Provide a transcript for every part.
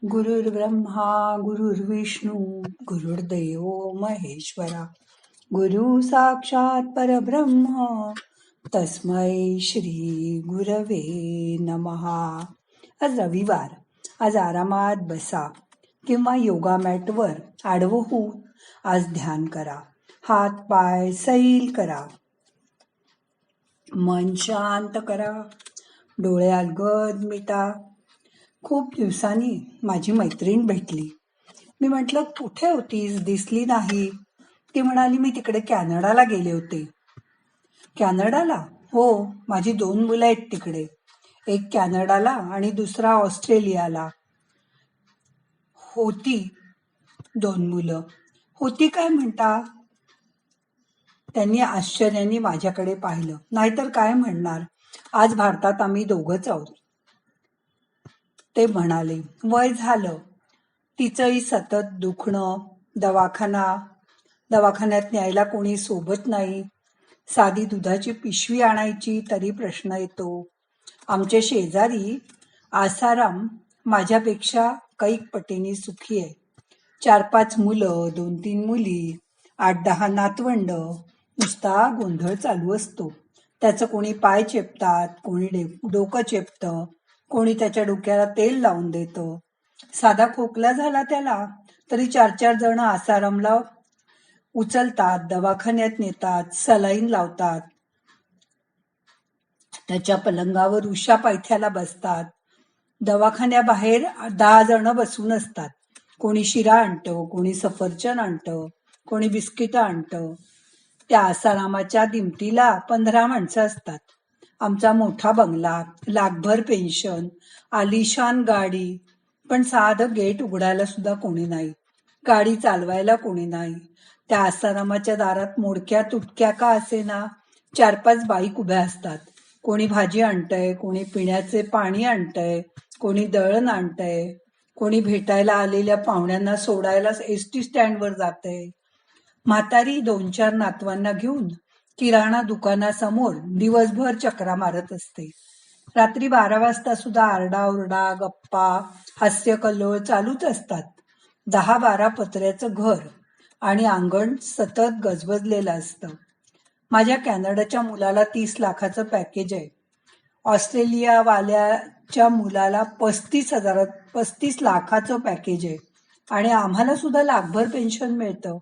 गुरुर्ब्रह्मा गुरुर्विष्णू गुरुर्देव महेश्वरा गुरु साक्षात परब्रह्म तस्मै श्री गुरवे नमहा. आज रविवार. आज आरामात बसा किंवा योगा मॅटवर आडवं होऊन आज ध्यान करा. हात पाय सैल करा, मन शांत करा, डोळे अलगद मिटा. खूप दिवसांनी माझी मैत्रीण भेटली. मी म्हटलं कुठे होतीस, दिसली नाही. ती म्हणाली मी तिकडे कॅनडाला गेले होते. कॅनडाला? हो, माझी 2 मुलं आहेत तिकडे. एक कॅनडाला आणि दुसरा ऑस्ट्रेलियाला. होती 2 मुलं. होती काय म्हणता? त्यांनी आश्चर्याने माझ्याकडे पाहिलं. नाहीतर काय म्हणणार, आज भारतात आम्ही दोघंच आहोत. ते म्हणाले वय झालं. तिचंही सतत दुखणं, दवाखान्यात न्यायला कोणी सोबत नाही. साधी दुधाची पिशवी आणायची तरी प्रश्न येतो. आमचे शेजारी आसाराम माझ्यापेक्षा कैक पटीने सुखी आहे. 4-5 मुलं, 2-3 मुली, 8-10 नातवंड. नुसता गोंधळ चालू असतो. त्याचं कोणी पाय चेपतात, कोणी डोकं चेपतं, कोणी त्याच्या डोक्याला तेल लावून देतं. साधा खोकला झाला त्याला तरी 4-4 जण आसारामला उचलतात, दवाखान्यात नेतात, सलाईन लावतात. त्याच्या पलंगावर उशा पायथ्याला बसतात. दवाखान्याबाहेर 10 जण बसून असतात. कोणी शिरा आणतं, कोणी सफरचंद आणतं, कोणी बिस्किटं आणतं. त्या आसारामाच्या दिमतीला 15 माणसं असतात. आमचा मोठा बंगला, लाखभर पेन्शन, आलिशान गाडी, पण साधं गेट उघडायला सुद्धा कोणी नाही. गाडी चालवायला कोणी नाही. त्या आसारामाच्या दारात मोडक्या तुटक्या का असेना 4-5 बाईक उभ्या असतात. कोणी भाजी आणतंय, कोणी पिण्याचे पाणी आणतंय, कोणी दळण आणतंय, कोणी भेटायला आलेल्या पाहुण्यांना सोडायला एसटी स्टँडवर जातंय. म्हातारी 2-4 नातवांना घेऊन किराणा दुकानासमोर दिवसभर चक्रा मारत असते. रात्री 12 वाजता सुद्धा आरडाओरडा, गप्पा, हास्यकल्लोळ चालूच असतात. 10-12 पत्र्याचं घर आणि अंगण सतत गजबजलेलं असतं. माझ्या कॅनडाच्या मुलाला 30 लाखाचं पॅकेज आहे. ऑस्ट्रेलियावाल्याच्या मुलाला 35 लाखाचं पॅकेज आहे आणि आम्हाला सुद्धा लाखभर पेन्शन मिळतं.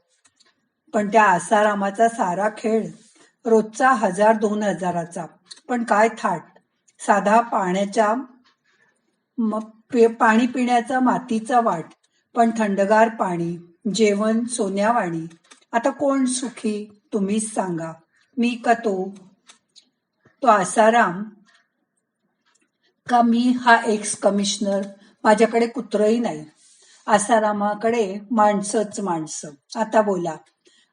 पण त्या आसारामाचा सारा खेळ रोजचा 1000-2000चा. पण काय थाट. साधा पाणी पिण्याचा मातीचा वाट, पण थंडगार पाणी, जेवण सोन्यावाणी. आता कोण सुखी तुम्हीच सांगा, मी का तो आसाराम का मी हा एक्स कमिशनर? माझ्याकडे कुत्रही नाही. आसारामाकडे माणसंच माणसं. आता बोला,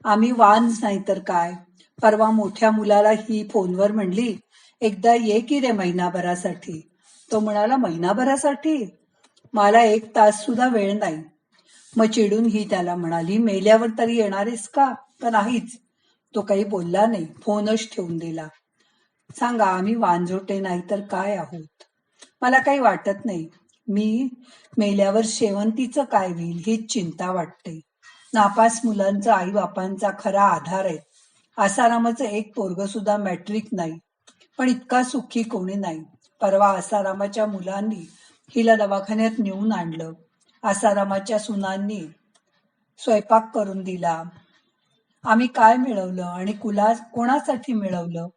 आम्ही वांज नाही तर काय. परवा मोठ्या मुलाला ही फोनवर म्हणली एकदा ये की रे महिनाभरासाठी. तो म्हणाला महिनाभरासाठी? मला 1 तास सुद्धा वेळ नाही. मग चिडून ही त्याला म्हणाली मेल्यावर तरी येणारेस का? तर नाहीच. तो काही बोलला नाही, फोनच ठेवून दिला. सांगा, आम्ही वांझोटे नाही तर काय आहोत? मला काही वाटत नाही. मी मेल्यावर शेवंतीचं काय होईल हीच चिंता वाटते. नापास मुलांचा आई बापांचा खरा आधार आहे. आसारामाचं एक पोरग सुद्धा मॅट्रिक नाही, पण इतका सुखी कोणी नाही. परवा आसारामाच्या मुलांनी हिला दवाखान्यात नेऊन आणलं. आसारामाच्या सुनांनी स्वयंपाक करून दिला. आम्ही काय मिळवलं आणि कोणासाठी मिळवलं?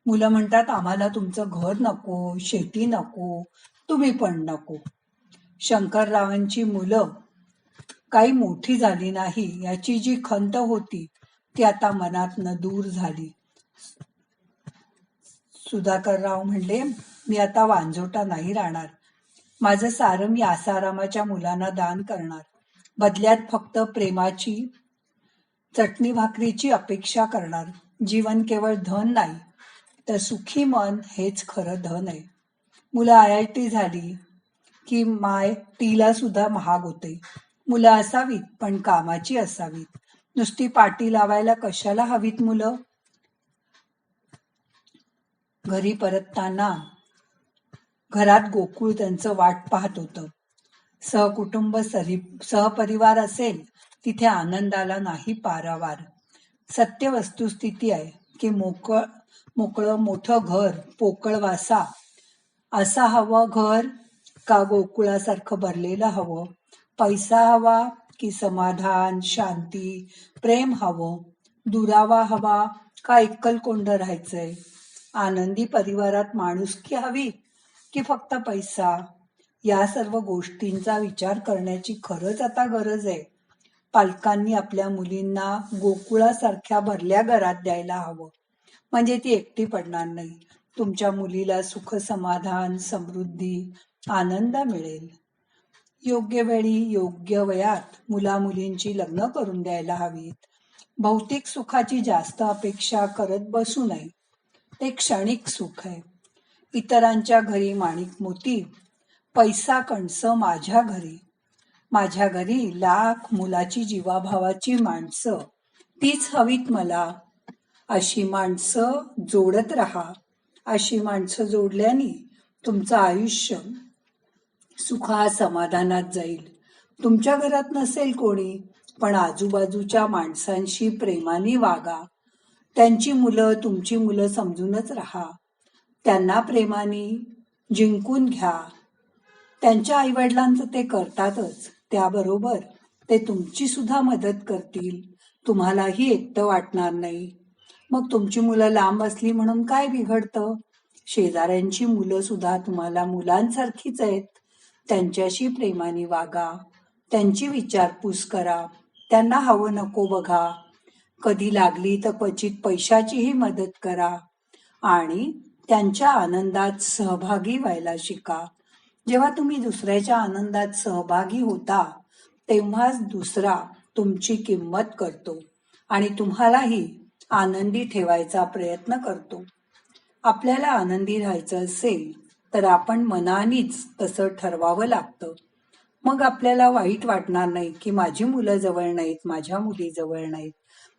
मुलं म्हणतात आम्हाला तुमचं घर नको, शेती नको, तुम्ही पण नको. शंकररावांची मुलं काही मोठी झाली नाही याची जी खंत होती ती आता मनातनं दूर झाली. सुधाकरराव म्हणले मी आता वांझोटा नाही राहणार. माझं सारं मी आसारामाच्या मुलांना दान करणार. बदल्यात फक्त प्रेमाची, चटणी भाकरीची अपेक्षा करणार. जीवन केवळ धन नाही तर सुखी मन हेच खरं धन आहे. मुलं IIT झाली की टीला सुद्धा महाग होते. मुलं असावीत पण कामाची असावीत. नुसती पाटी लावायला कशाला हवीत मुलं? घरी परतताना घरात गोकुळ त्यांचं वाट पाहत होतं. सहकुटुंब सहपरिवार असेल तिथे आनंदाला नाही पारावार. सत्य वस्तुस्थिती आहे की मोकळं मोठं घर, पोकळ वासा असा हवं घर, का गोकुळासारखं भरलेलं हवं? पैसा हवा की समाधान, शांती, प्रेम हवं? दुरावा हवा का एकलकोंड राहायचंय? आनंदी परिवारात माणुसकी हवी की फक्त पैसा? या सर्व गोष्टींचा विचार करण्याची खरंच आता गरज आहे. पालकांनी आपल्या मुलींना गोकुळासारख्या भरल्या घरात द्यायला हवं, म्हणजे ती एकटी पडणार नाही. तुमच्या मुलीला सुख, समाधान, समृद्धी, आनंद मिळेल. योग्य वेळी योग्य वयात मुलींची लग्न करून द्यायला हवीत. भौतिक सुखाची जास्त अपेक्षा करत बसू नये. ते क्षणिक सुख आहे. इतरांच्या घरी माणिक मोती, पैसा कणसं माझ्या घरी लाख मुलाची जीवाभावाची माणसं, तीच हवीत मला. अशी माणसं जोडत राहा. अशी माणसं जोडल्याने तुमचं आयुष्य सुखा समाधानात जाईल. तुमच्या घरात नसेल कोणी, पण आजूबाजूच्या माणसांशी प्रेमाने वागा. त्यांची मुलं तुमची मुलं समजूनच राहा. त्यांना प्रेमाने जिंकून घ्या. त्यांच्या आईवडिलांचं ते करतातच, त्याबरोबर ते तुमची सुद्धा मदत करतील. तुम्हालाही एकटं वाटणार नाही. मग तुमची मुलं लांब असली म्हणून काय बिघडतं? शेजाऱ्यांची मुलं सुद्धा तुम्हाला मुलांसारखीच आहेत. त्यांच्याशी प्रेमाने वागा. त्यांची विचारपूस करा. त्यांना हवं नको बघा. कधी लागली तर क्वचित पैशाचीही मदत करा आणि त्यांच्या आनंदात सहभागी व्हायला शिका. जेव्हा तुम्ही दुसऱ्याच्या आनंदात सहभागी होता, तेव्हाच दुसरा तुमची किंमत करतो आणि तुम्हालाही आनंदी ठेवायचा प्रयत्न करतो. आपल्याला आनंदी राहायचं असेल तर आपण मनानेच तसं ठरवावं लागतं. मग आपल्याला वाईट वाटणार नाही की माझी मुलं जवळ नाहीत, माझ्या मुली जवळ नाहीत.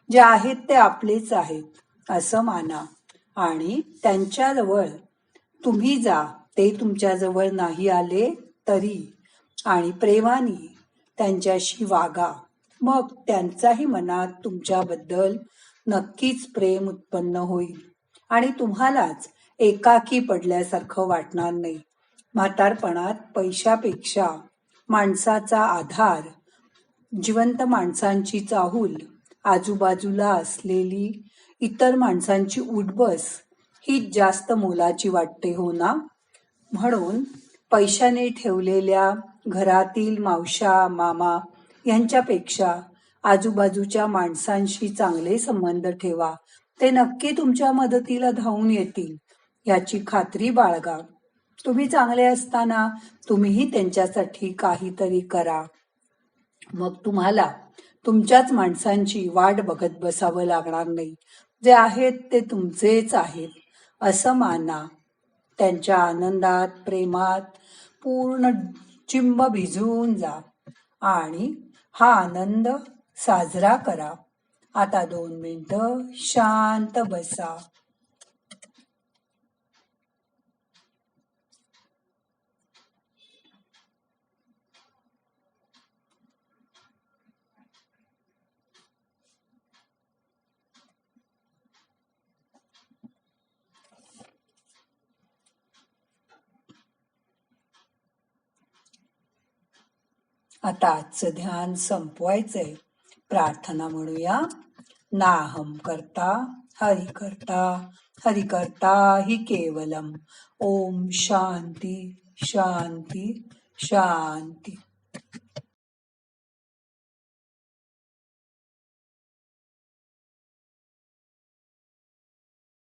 जे आहेत ते आपलेच आहेत असं माना आणि त्यांच्याजवळ तुम्ही जा. ते तुमच्या जवळ नाही आले तरी आणि प्रेमाने त्यांच्याशी वागा. मग त्यांच्याही मनात तुमच्याबद्दल नक्कीच प्रेम उत्पन्न होईल आणि तुम्हालाच एकाकी पडल्यासारखं वाटणार नाही. म्हातारपणात पैशापेक्षा माणसाचा आधार, जिवंत माणसांची चाहूल, आजूबाजूला असलेली इतर माणसांची उठबस हीच जास्त मोलाची वाटते, हो ना? म्हणून पैशाने ठेवलेल्या घरातील मावशा, मामा यांच्यापेक्षा आजूबाजूच्या माणसांशी चांगले संबंध ठेवा. ते नक्की तुमच्या मदतीला धावून येतील याची खात्री बाळगा. तुम्ही चांगले असताना तुम्हीही त्यांच्यासाठी काहीतरी करा. मग तुम्हाला तुमच्याच माणसांची वाट बघत बसावं लागणार नाही. जे आहेत ते तुमचेच आहेत असं माना. त्यांच्या आनंदात, प्रेमात पूर्ण चिंब भिजून जा आणि हा आनंद साजरा करा. आता 2 मिनिटं शांत बसा. आता आजचं ध्यान संपवायचंय. प्रार्थना म्हणूया. नाहम करता हरि करता, हरि करता हि केवलम. ओम शांती शांती शांती.